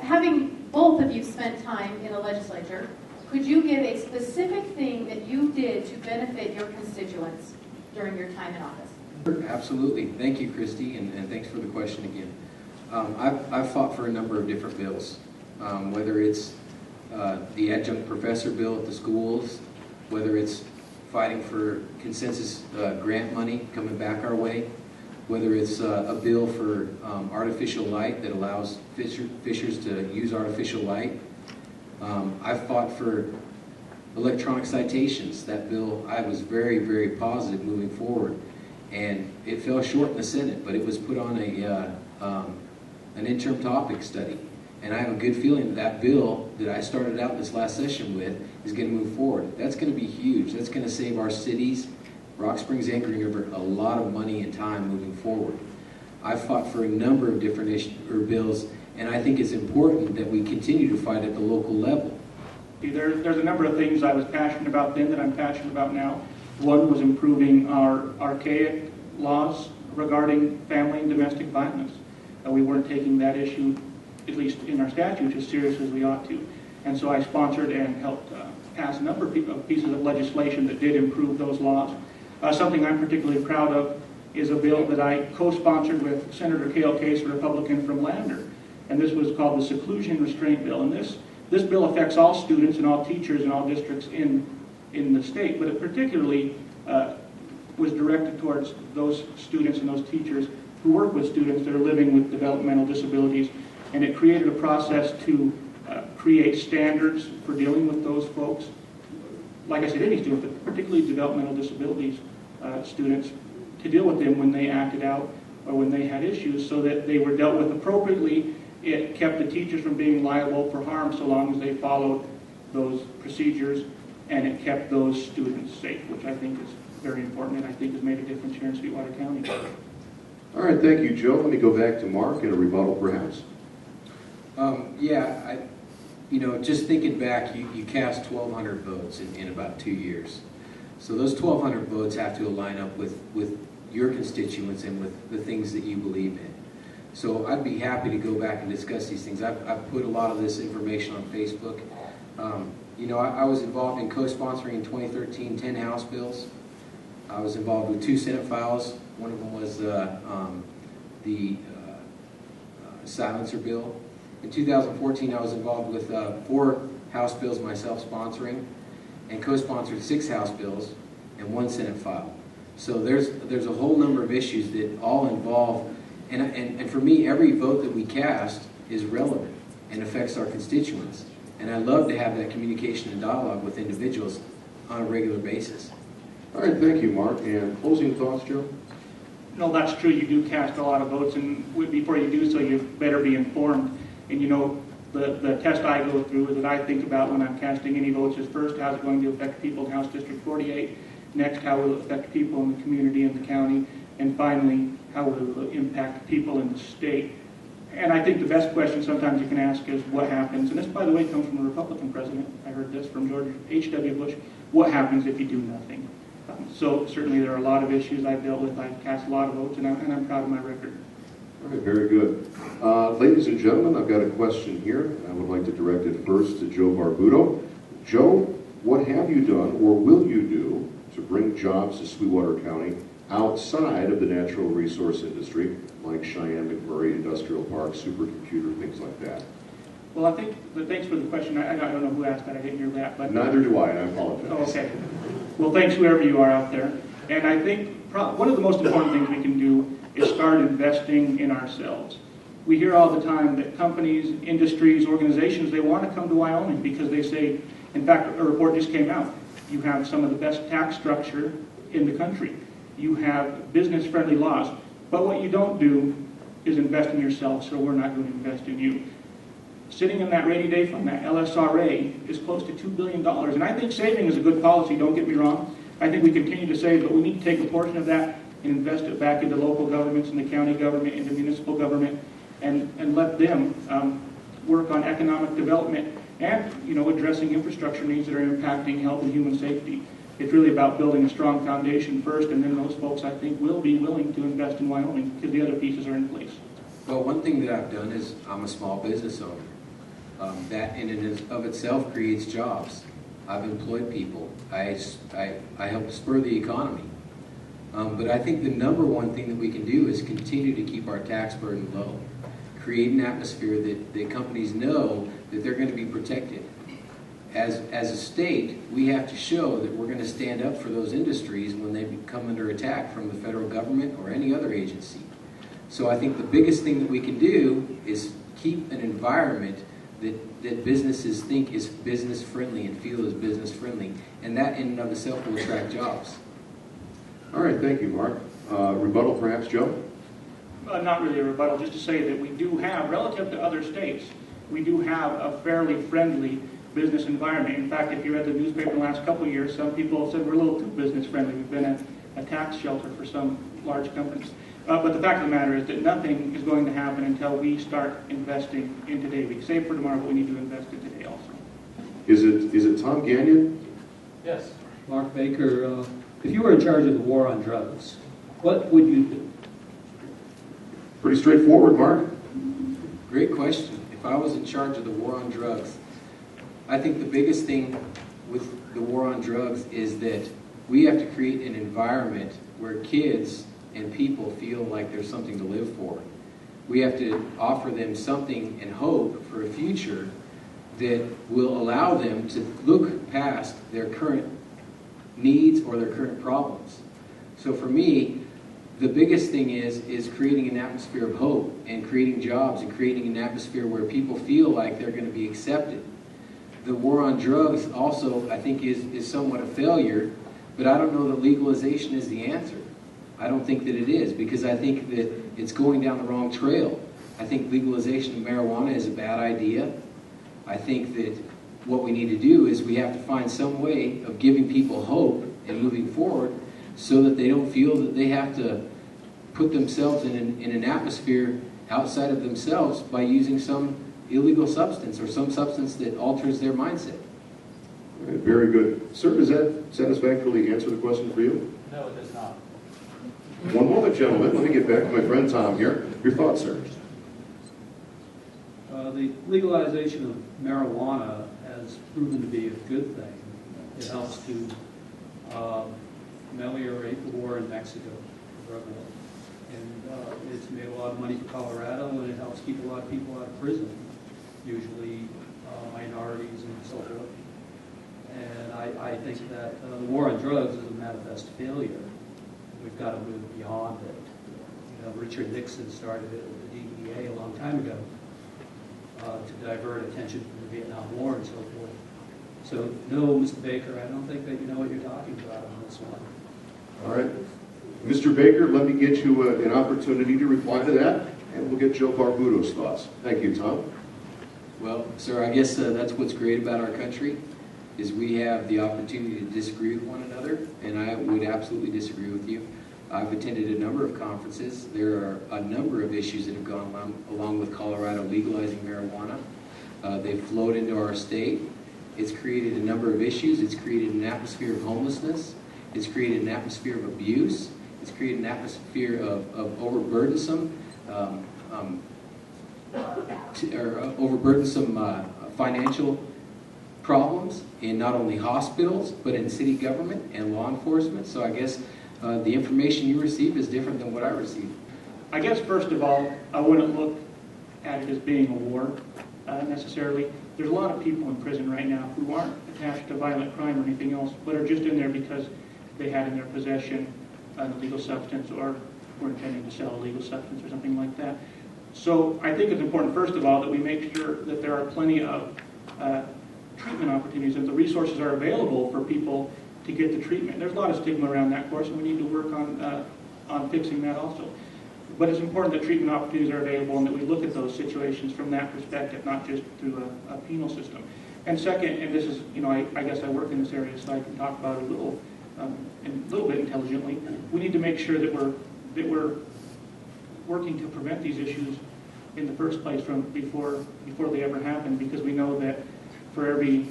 Having both of you spent time in the legislature, could you give a specific thing that you did to benefit your constituents during your time in office? Absolutely. Thank you, Christy, and thanks for the question again. I've fought for a number of different bills, whether it's the adjunct professor bill at the schools, whether it's fighting for consensus grant money coming back our way, whether it's a bill for artificial light that allows fishers to use artificial light. I've fought for electronic citations. That bill, I was very, very positive moving forward. And it fell short in the Senate, but it was put on an interim topic study. And I have a good feeling that bill that I started out this last session with is going to move forward. That's going to be huge. That's going to save our cities, Rock Springs and Green River, a lot of money and time moving forward. I've fought for a number of different bills, and I think it's important that we continue to fight at the local level. There's a number of things I was passionate about then that I'm passionate about now. One was improving our archaic laws regarding family and domestic violence. We weren't taking that issue, at least in our statutes, as serious as we ought to. And so I sponsored and helped pass a number of pieces of legislation that did improve those laws. Something I'm particularly proud of is a bill that I co-sponsored with Senator Cale Case, a Republican from Lander. And this was called the Seclusion Restraint Bill. And this bill affects all students and all teachers and all districts in the state, but it particularly was directed towards those students and those teachers who work with students that are living with developmental disabilities, and it created a process to create standards for dealing with those folks. Like I said, any student, but particularly developmental disabilities students, to deal with them when they acted out or when they had issues so that they were dealt with appropriately. It kept the teachers from being liable for harm so long as they followed those procedures, and it kept those students safe, which I think is very important and I think has made a difference here in Sweetwater County. All right, thank you, Joe. Let me go back to Mark and a rebuttal, perhaps. Just thinking back, you cast 1,200 votes in about 2 years. So those 1,200 votes have to line up with your constituents and with the things that you believe in. So I'd be happy to go back and discuss these things. I've put a lot of this information on Facebook. I was involved in co-sponsoring in 2013 10 House bills. I was involved with 2 Senate files. One of them was the silencer bill. In 2014, I was involved with 4 House bills myself sponsoring, and co-sponsored 6 House bills and 1 Senate file. So there's a whole number of issues that all involve, and for me, every vote that we cast is relevant and affects our constituents. And I love to have that communication and dialogue with individuals on a regular basis. All right, thank you, Mark. And closing thoughts, Joe? No, that's true. You do cast a lot of votes, and before you do so, you better be informed. And the test I go through is that I think about when I'm casting any votes is first, how's it going to affect people in House District 48? Next, how will it affect people in the community and the county? And finally, how will it impact people in the state? And I think the best question sometimes you can ask is what happens, and this, by the way, comes from a Republican president. I heard this from George H.W. Bush. what happens if you do nothing. So certainly there are a lot of issues I've dealt with. I've cast a lot of votes, and I'm proud of my record. All right, very good. Ladies and gentlemen, I've got a question here. I would like to direct it first to Joe Barbuto. Joe, what have you done or will you do to bring jobs to Sweetwater County outside of the natural resource industry, like Cheyenne, McMurray Industrial Park, supercomputer, things like that? Well, I think, but thanks for the question. I don't know who asked that. I didn't hear that. But Neither do I, and I apologize. Oh, okay. Well, thanks whoever you are out there. And I think one of the most important things we can do is start investing in ourselves. We hear all the time that companies, industries, organizations, they want to come to Wyoming because they say, in fact, a report just came out, you have some of the best tax structure in the country. You have business-friendly laws. But what you don't do is invest in yourself, so we're not going to invest in you. Sitting in that rainy day fund, that LSRA, is close to $2 billion. And I think saving is a good policy, don't get me wrong. I think we continue to save, but we need to take a portion of that and invest it back into local governments, into county government, into municipal government, and let them work on economic development and, addressing infrastructure needs that are impacting health and human safety. It's really about building a strong foundation first, and then those folks, I think, will be willing to invest in Wyoming because the other pieces are in place. Well, one thing that I've done is I'm a small business owner. That in and of itself creates jobs. I've employed people. I help spur the economy. But I think the number one thing that we can do is continue to keep our tax burden low. Create an atmosphere that companies know that they're going to be protected. As a state, we have to show that we're going to stand up for those industries when they come under attack from the federal government or any other agency. So I think the biggest thing that we can do is keep an environment that businesses think is business friendly and feel is business friendly, and that in and of itself will attract jobs. All right, thank you, Mark. Rebuttal, perhaps, Joe? Not really a rebuttal, just to say that we do have, relative to other states, we do have a fairly friendly business environment. In fact, if you read the newspaper in the last couple of years, some people have said we're a little too business friendly. We've been a tax shelter for some large companies. But the fact of the matter is that nothing is going to happen until we start investing in today. We can save for tomorrow, but we need to invest in today also. Is it Tom Gagnon? Yes. Mark Baker, if you were in charge of the war on drugs, what would you do? Pretty straightforward, Mark. Great question. If I was in charge of the war on drugs, I think the biggest thing with the war on drugs is that we have to create an environment where kids and people feel like there's something to live for. We have to offer them something and hope for a future that will allow them to look past their current needs or their current problems. So for me, the biggest thing is creating an atmosphere of hope and creating jobs and creating an atmosphere where people feel like they're going to be accepted. The war on drugs also, I think, is somewhat a failure, but I don't know that legalization is the answer. I don't think that it is, because I think that it's going down the wrong trail. I think legalization of marijuana is a bad idea. I think that what we need to do is we have to find some way of giving people hope and moving forward so that they don't feel that they have to put themselves in an atmosphere outside of themselves by using some illegal substance or some substance that alters their mindset. All right, very good. Sir, does that satisfactorily answer the question for you? No, it does not. One moment, gentlemen. Let me get back to my friend Tom here. Your thoughts, sir? The legalization of marijuana has proven to be a good thing. It helps to ameliorate the war in Mexico, the drug war. And it's made a lot of money for Colorado, and it helps keep a lot of people out of prison, usually minorities and so forth. And I think that the war on drugs is a manifest failure. We've got to move beyond it. Richard Nixon started it with the DEA a long time ago to divert attention from the Vietnam War and so forth. So, no, Mr. Baker, I don't think that you know what you're talking about on this one. All right. Mr. Baker, let me get you an opportunity to reply to that, and we'll get Joe Barbuto's thoughts. Thank you, Tom. Well, sir, I guess that's what's great about our country, is we have the opportunity to disagree with one another, and I would absolutely disagree with you. I've attended a number of conferences. There are a number of issues that have gone along with Colorado legalizing marijuana. They've flowed into our state, It's created a number of issues. It's created an atmosphere of homelessness. It's created an atmosphere of abuse. It's created an atmosphere of overburdensome financial problems in not only hospitals, but in city government and law enforcement. So I guess the information you receive is different than what I received. I guess, first of all, I wouldn't look at it as being a war necessarily. There's a lot of people in prison right now who aren't attached to violent crime or anything else, but are just in there because they had in their possession an illegal substance or were intending to sell a illegal substance or something like that. So I think it's important, first of all, that we make sure that there are plenty of treatment opportunities and the resources are available for people to get the treatment. There's a lot of stigma around that, of course, and we need to work on fixing that also. But it's important that treatment opportunities are available and that we look at those situations from that perspective, not just through a penal system. And second, and this is, I guess I work in this area, so I can talk about it a little bit intelligently. We need to make sure that we're working to prevent these issues in the first place from before they ever happen, because we know that for every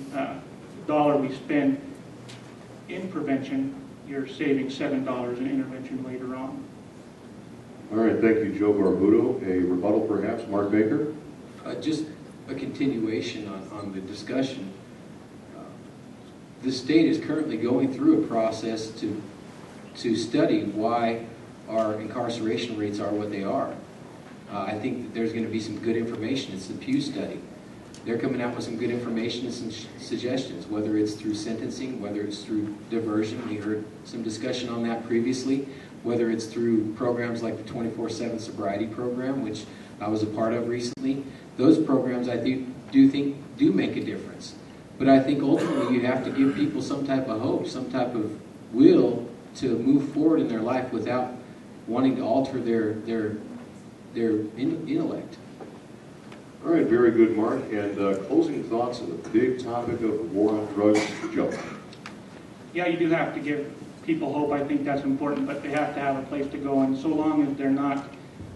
dollar we spend in prevention, you're saving $7 in intervention later on. All right, thank you, Joe Barbuto. A rebuttal, perhaps, Mark Baker? Just a continuation on the discussion. The state is currently going through a process to study why our incarceration rates are what they are. I think that there's going to be some good information. It's the Pew study. They're coming out with some good information and some suggestions, whether it's through sentencing, whether it's through diversion. We heard some discussion on that previously. Whether it's through programs like the 24/7 sobriety program, which I was a part of recently. Those programs I do think do make a difference. But I think ultimately you have to give people some type of hope, some type of will to move forward in their life without wanting to alter their intellect. All right, very good, Mark. And closing thoughts on the big topic of the war on drugs, Joe. Yeah, you do have to give people hope. I think that's important, but they have to have a place to go. And so long as they're not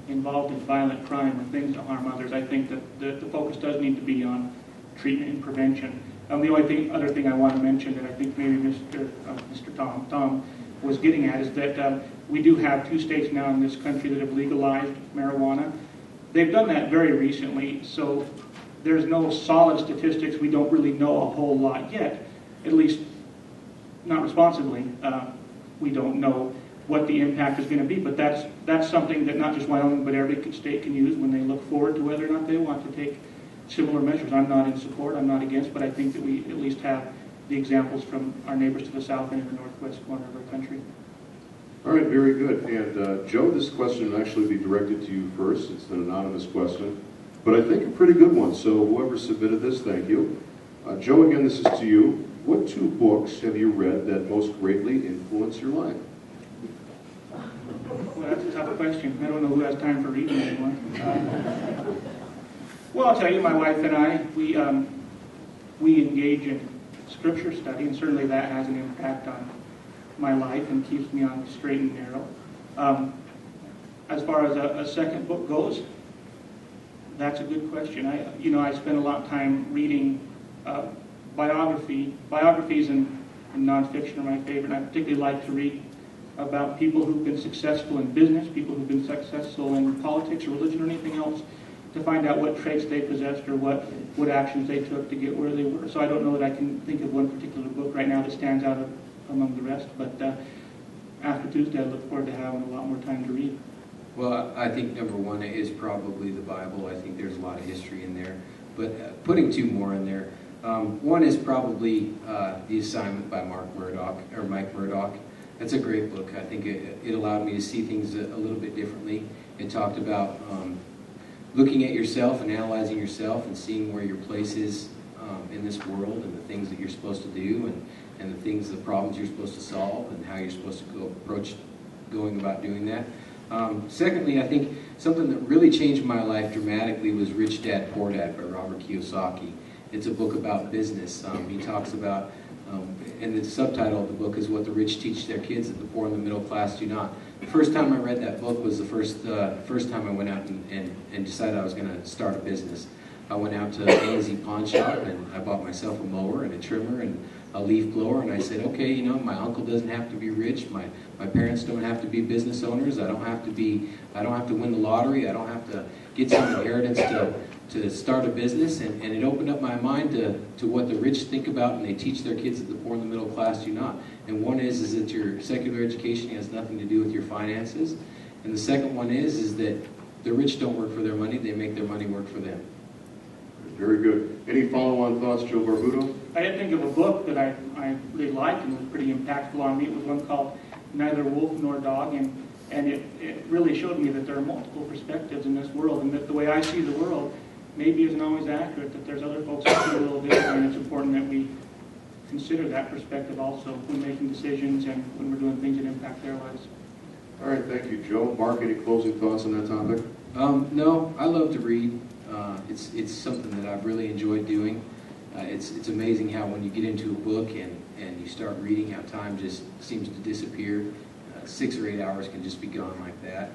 involved in violent crime or things that harm others, I think that the focus does need to be on treatment and prevention. The only other thing I want to mention that I think maybe Mr. Tom was getting at is that we do have 2 states now in this country that have legalized marijuana. They've done that very recently, so there's no solid statistics. We don't really know a whole lot yet, at least not responsibly. We don't know what the impact is going to be, but that's something that not just Wyoming, but every state can use when they look forward to whether or not they want to take similar measures. I'm not in support, I'm not against, but I think that we at least have the examples from our neighbors to the south and in the northwest corner of our country. All right, very good. And Joe, this question will actually be directed to you first. It's an anonymous question, but I think a pretty good one. So whoever submitted this, thank you. Joe, again, this is to you. What 2 books have you read that most greatly influenced your life? Well, that's a tough question. I don't know who has time for reading anymore. Well, I'll tell you, my wife and I, we engage in scripture study, and certainly that has an impact on my life and keeps me on the straight and narrow. As far as a second book goes, that's a good question. I spend a lot of time reading biographies and nonfiction are my favorite. I particularly like to read about people who've been successful in business, people who've been successful in politics or religion or anything else, to find out what traits they possessed or what actions they took to get where they were. So I don't know that I can think of one particular book right now that stands out among the rest, but after Tuesday I look forward to having a lot more time to read. Well, I think number 1 is probably the Bible. I think there's a lot of history in there. But putting 2 more in there, one is probably The Assignment by Mike Murdoch. That's a great book. I think it allowed me to see things a little bit differently. It talked about looking at yourself and analyzing yourself and seeing where your place is in this world and the things that you're supposed to do and the problems you're supposed to solve and how you're supposed to approach going about doing that. Secondly, I think something that really changed my life dramatically was Rich Dad, Poor Dad by Robert Kiyosaki. It's a book about business. He talks about, and the subtitle of the book is What the Rich Teach Their Kids That the Poor and the Middle Class Do Not. The first time I read that book was the first time I went out and decided I was going to start a business. I went out to A&Z Pawn Shop and I bought myself a mower and a trimmer and a leaf blower, and I said, okay, you know, my uncle doesn't have to be rich, my parents don't have to be business owners, I don't have to win the lottery, I don't have to get some inheritance to start a business, and it opened up my mind to what the rich think about, and they teach their kids that the poor and the middle class do not. And one is that your secular education has nothing to do with your finances, and the second one is that the rich don't work for their money, they make their money work for them. Very good. Any follow-on thoughts, Joe Barbuto? I did think of a book that I really liked and was pretty impactful on me. It was one called Neither Wolf Nor Dog, and it really showed me that there are multiple perspectives in this world, and that the way I see the world maybe isn't always accurate, that there's other folks that see it a little differently, and it's important that we consider that perspective also when making decisions and when we're doing things that impact their lives. All right, thank you, Joe. Mark, any closing thoughts on that topic? No, I love to read. It's something that I've really enjoyed doing. It's amazing how when you get into a book and you start reading, how time just seems to disappear. 6 or 8 hours can just be gone like that.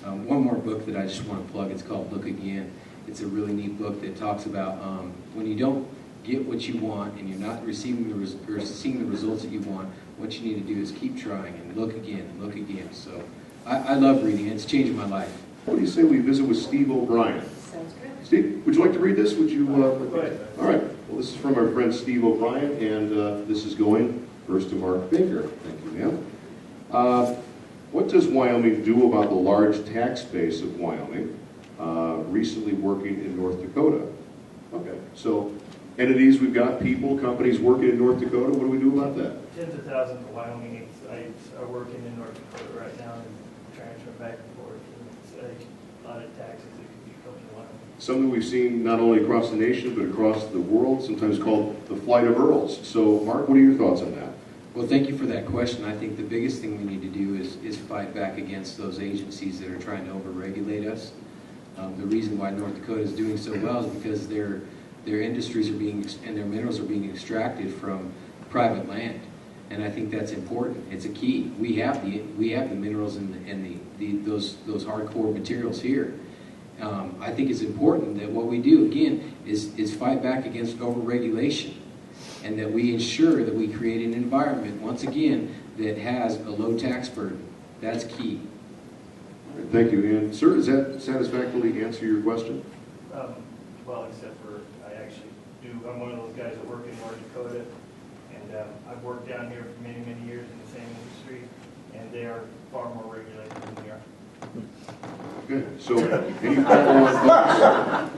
One more book that I just want to plug, it's called Look Again. It's a really neat book that talks about when you don't get what you want and you're not receiving or seeing the results that you want, what you need to do is keep trying and look again and look again. So I love reading. It's changed my life. What do you say we visit with Steve O'Brien? Sounds good. Steve, would you like to read this? Would you? Go ahead. All right. Well, this is from our friend Steve O'Brien, and this is going first to Mark Baker. Thank you, ma'am. What does Wyoming do about the large tax base of Wyoming? Recently working in North Dakota. Okay, so entities, we've got people, companies working in North Dakota. What do we do about that? Tens of thousands of Wyoming sites are working in North Dakota right now and transferring back and forth. And it's a lot of taxes that could be coming to Wyoming. Something we've seen not only across the nation but across the world, sometimes called the flight of earls. So, Mark, what are your thoughts on that? Well, thank you for that question. I think the biggest thing we need to do is fight back against those agencies that are trying to overregulate us. The reason why North Dakota is doing so well is because their industries are being and their minerals are being extracted from private land, and I think that's important. It's a key. We have the minerals and those hardcore materials here. I think it's important that what we do again is fight back against overregulation, and that we ensure that we create an environment once again that has a low tax burden. That's key. Thank you. And, sir, does that satisfactorily answer your question? Well, except for I'm one of those guys that work in North Dakota, and I've worked down here for many, many years in the same industry, and they are far more regulated than we are. Good. So, any follow-on thoughts?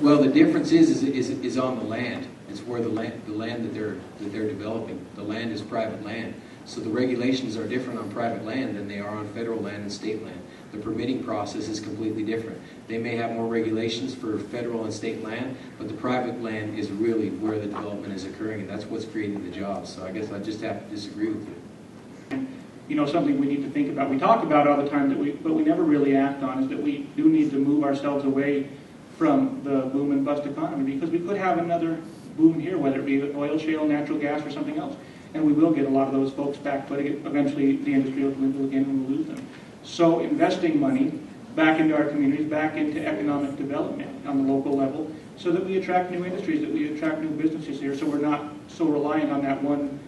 Well, the difference is on the land. It's where the land that they're developing. The land is private land. So the regulations are different on private land than they are on federal land and state land. The permitting process is completely different. They may have more regulations for federal and state land, but the private land is really where the development is occurring, and that's what's creating the jobs. So I guess I just have to disagree with you. You know, something we need to think about. We talk about all the time, but we never really act on, is that we do need to move ourselves away from the boom and bust economy, because we could have another boom here, whether it be oil shale, natural gas, or something else. And we will get a lot of those folks back, but eventually the industry will dwindle again and we'll lose them. So investing money back into our communities, back into economic development on the local level, so that we attract new industries, that we attract new businesses here, so we're not so reliant on that one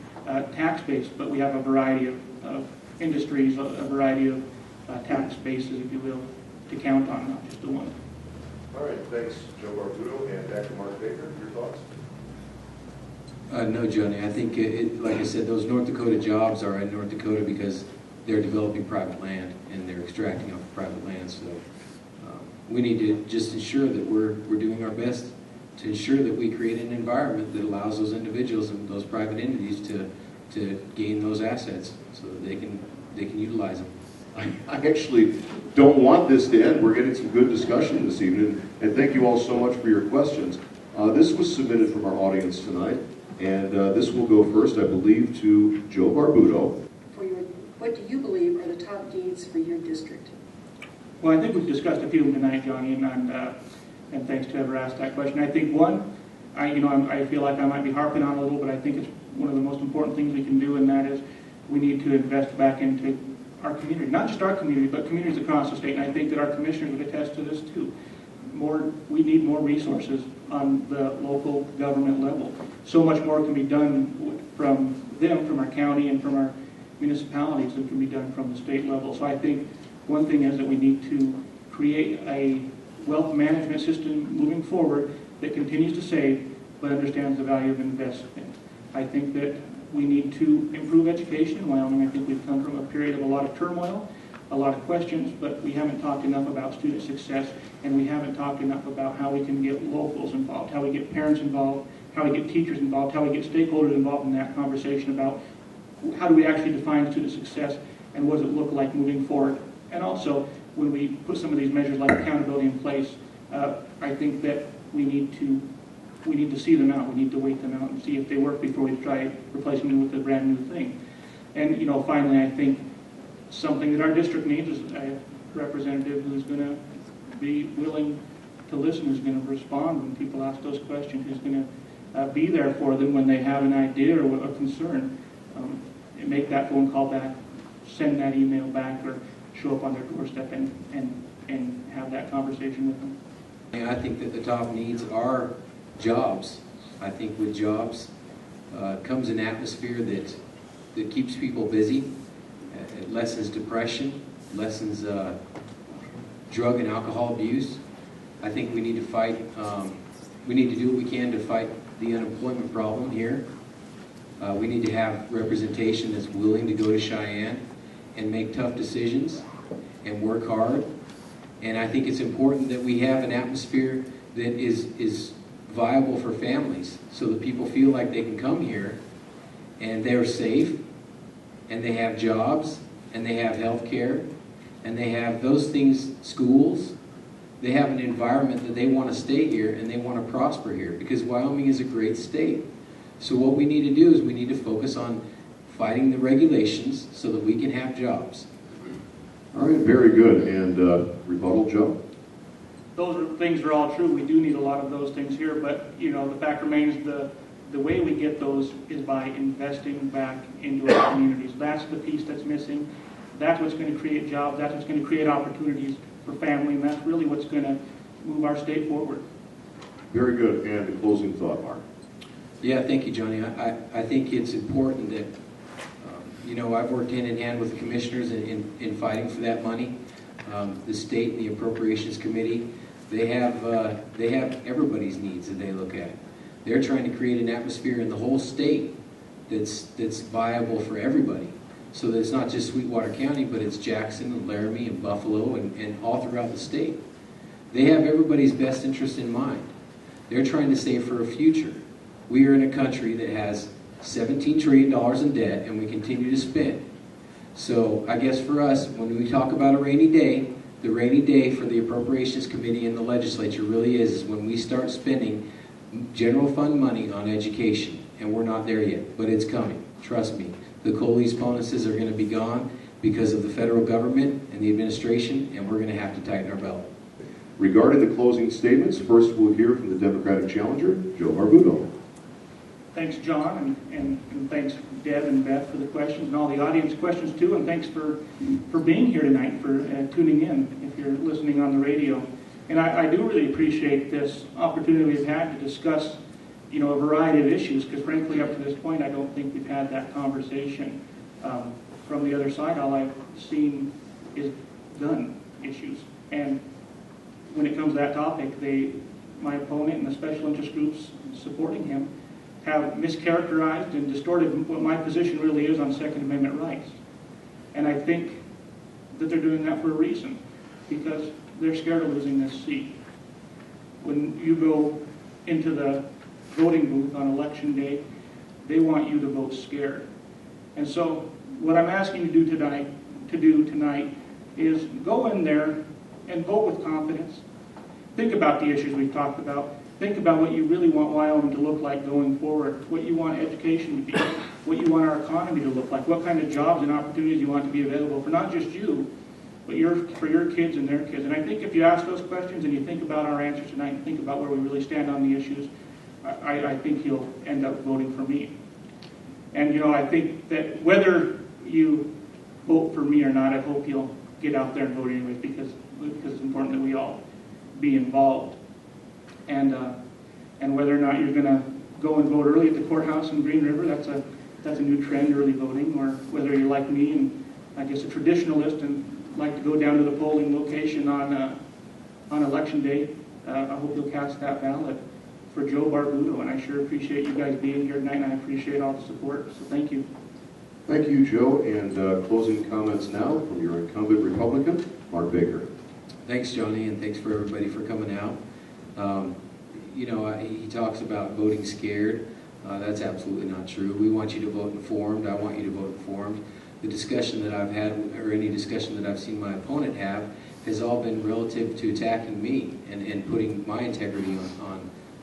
tax base, but we have a variety of industries, a variety of tax bases, if you will, to count on, not just the one. All right, thanks, Joe Barbuto and Dr. Mark Baker. Your thoughts? No, Johnny. I think, like I said, those North Dakota jobs are in North Dakota because they're developing private land and they're extracting off of private land. So we need to just ensure that we're doing our best to ensure that we create an environment that allows those individuals and those private entities to gain those assets so that they can utilize them. I actually don't want this to end. We're getting some good discussion this evening, and thank you all so much for your questions. This was submitted from our audience tonight, and this will go first, I believe, to Joe Barbuto. What do you believe are the top needs for your district? Well, I think we've discussed a few of them tonight, Johnny, and thanks to whoever asked that question. I think one, I feel like I might be harping on a little, but I think it's one of the most important things we can do, and that is we need to invest back into our community. Not just our community, but communities across the state, and I think that our commissioners would attest to this too. we need more resources on the local government level. So much more can be done from them, from our county and from our municipalities than can be done from the state level. So I think one thing is that we need to create a wealth management system moving forward that continues to save but understands the value of investment. I think that we need to improve education in Wyoming. I think we've come from a period of a lot of turmoil, a lot of questions, but we haven't talked enough about student success, and we haven't talked enough about how we can get locals involved, how we get parents involved, how we get teachers involved, how we get stakeholders involved in that conversation about how do we actually define student success and what does it look like moving forward. And also, when we put some of these measures like accountability in place, I think that we need to see them out. We need to wait them out and see if they work before we try replacing them with a brand new thing. And finally, I think something that our district needs is a representative who's going to be willing to listen, who's going to respond when people ask those questions, who's going to be there for them when they have an idea or a concern, and make that phone call back, send that email back, or show up on their doorstep and have that conversation with them. And I think that the top needs are jobs. I think with jobs comes an atmosphere that keeps people busy. It lessens depression, lessens drug and alcohol abuse. I think we need to fight, we need to do what we can to fight the unemployment problem here. We need to have representation that's willing to go to Cheyenne and make tough decisions and work hard. And I think it's important that we have an atmosphere that is viable for families so that people feel like they can come here and they're safe and they have jobs and they have health care and they have those things, schools. They have an environment that they want to stay here and they want to prosper here because Wyoming is a great state. So what we need to do is we need to focus on fighting the regulations so that we can have jobs. All right, very good. And rebuttal, Joe? Those things are all true. We do need a lot of those things here, but the fact remains the way we get those is by investing back into our communities. That's the piece that's missing. That's what's going to create jobs. That's what's going to create opportunities for family, and that's really what's going to move our state forward. Very good. And a closing thought, Mark. Yeah, thank you, Johnny. I think it's important that, I've worked hand in hand with the commissioners in fighting for that money. The state and the appropriations committee, they have everybody's needs that they look at. They're trying to create an atmosphere in the whole state that's viable for everybody. So that it's not just Sweetwater County, but it's Jackson and Laramie and Buffalo and all throughout the state. They have everybody's best interest in mind. They're trying to save for a future. We are in a country that has $17 trillion in debt, and we continue to spend. So I guess for us, when we talk about a rainy day, the rainy day for the Appropriations Committee and the legislature really is when we start spending general fund money on education. And we're not there yet, but it's coming. Trust me. The COLES bonuses are going to be gone because of the federal government and the administration, and we're going to have to tighten our belt. Regarding the closing statements, first we'll hear from the Democratic challenger, Joe Barbuto. Thanks, John, and thanks, Deb and Beth, for the questions, and all the audience questions, too, and thanks for being here tonight, for tuning in if you're listening on the radio. And I do really appreciate this opportunity we've had to discuss, a variety of issues, because frankly, up to this point, I don't think we've had that conversation. From the other side, all I've seen is gun issues. And when it comes to that topic, my opponent and the special interest groups supporting him have mischaracterized and distorted what my position really is on Second Amendment rights. And I think that they're doing that for a reason, because they're scared of losing this seat. When you go into the voting booth on election day, they want you to vote scared. And so what I'm asking you to do tonight is go in there and vote with confidence. Think about the issues we've talked about. Think about what you really want Wyoming to look like going forward, what you want education to be, what you want our economy to look like, what kind of jobs and opportunities you want to be available for not just you, but for your kids and their kids. And I think if you ask those questions and you think about our answers tonight and think about where we really stand on the issues, I think you'll end up voting for me. And I think that whether you vote for me or not, I hope you'll get out there and vote anyways, because it's important that we all be involved. And whether or not you're going to go and vote early at the courthouse in Green River, that's a new trend, early voting, or whether you're like me and I guess a traditionalist and like to go down to the polling location on election day, I hope you'll cast that ballot for Joe Barbuto, and I sure appreciate you guys being here tonight, and I appreciate all the support, so thank you. Thank you, Joe. And closing comments now from your incumbent Republican, Mark Baker. Thanks, Johnny, and thanks for everybody for coming out. You know, he talks about voting scared. That's absolutely not true. We want you to vote informed. I want you to vote informed. The discussion that I've had, or any discussion that I've seen my opponent have, has all been relative to attacking me and putting my integrity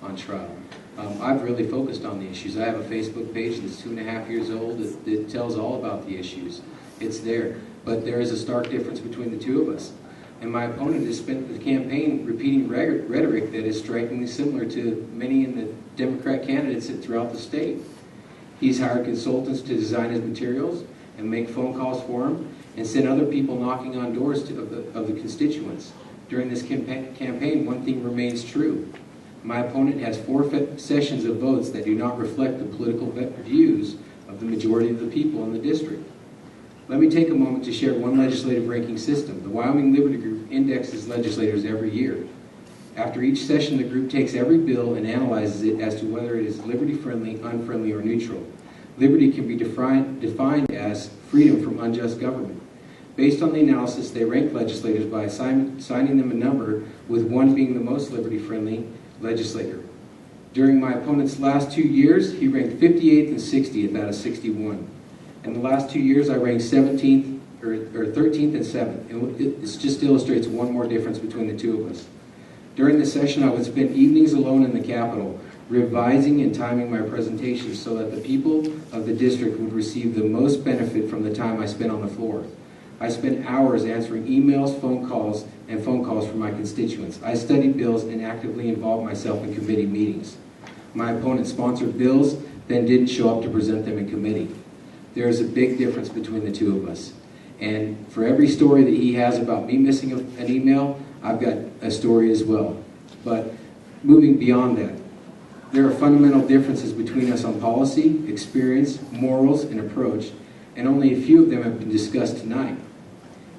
on trial. I've really focused on the issues. I have a Facebook page that's 2.5 years old that tells all about the issues. It's there. But there is a stark difference between the two of us. And my opponent has spent the campaign repeating rhetoric that is strikingly similar to many in the Democrat candidates throughout the state. He's hired consultants to design his materials and make phone calls for him and send other people knocking on doors of the constituents. During this campaign, one thing remains true. My opponent has 4 sessions of votes that do not reflect the political views of the majority of the people in the district. Let me take a moment to share one legislative ranking system. The Wyoming Liberty Group indexes legislators every year. After each session, the group takes every bill and analyzes it as to whether it is liberty-friendly, unfriendly, or neutral. Liberty can be defined as freedom from unjust government. Based on the analysis, they rank legislators by assigning them a number, with 1 being the most liberty-friendly legislator. During my opponent's last 2 years, he ranked 58th and 60th out of 61. In the last 2 years, I ranked 17th or 13th and 7th. And it just illustrates one more difference between the two of us. During the session, I would spend evenings alone in the Capitol, revising and timing my presentations so that the people of the district would receive the most benefit from the time I spent on the floor. I spent hours answering emails, phone calls from my constituents. I studied bills and actively involved myself in committee meetings. My opponent sponsored bills, then didn't show up to present them in committee. There is a big difference between the two of us. And for every story that he has about me missing an email, I've got a story as well. But moving beyond that, there are fundamental differences between us on policy, experience, morals, and approach, and only a few of them have been discussed tonight.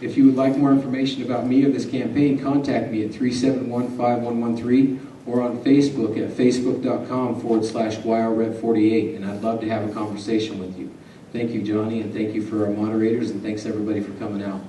If you would like more information about me or this campaign, contact me at 371-5113 or on Facebook at facebook.com/YREP48, and I'd love to have a conversation with you. Thank you, Johnny, and thank you for our moderators, and thanks everybody for coming out.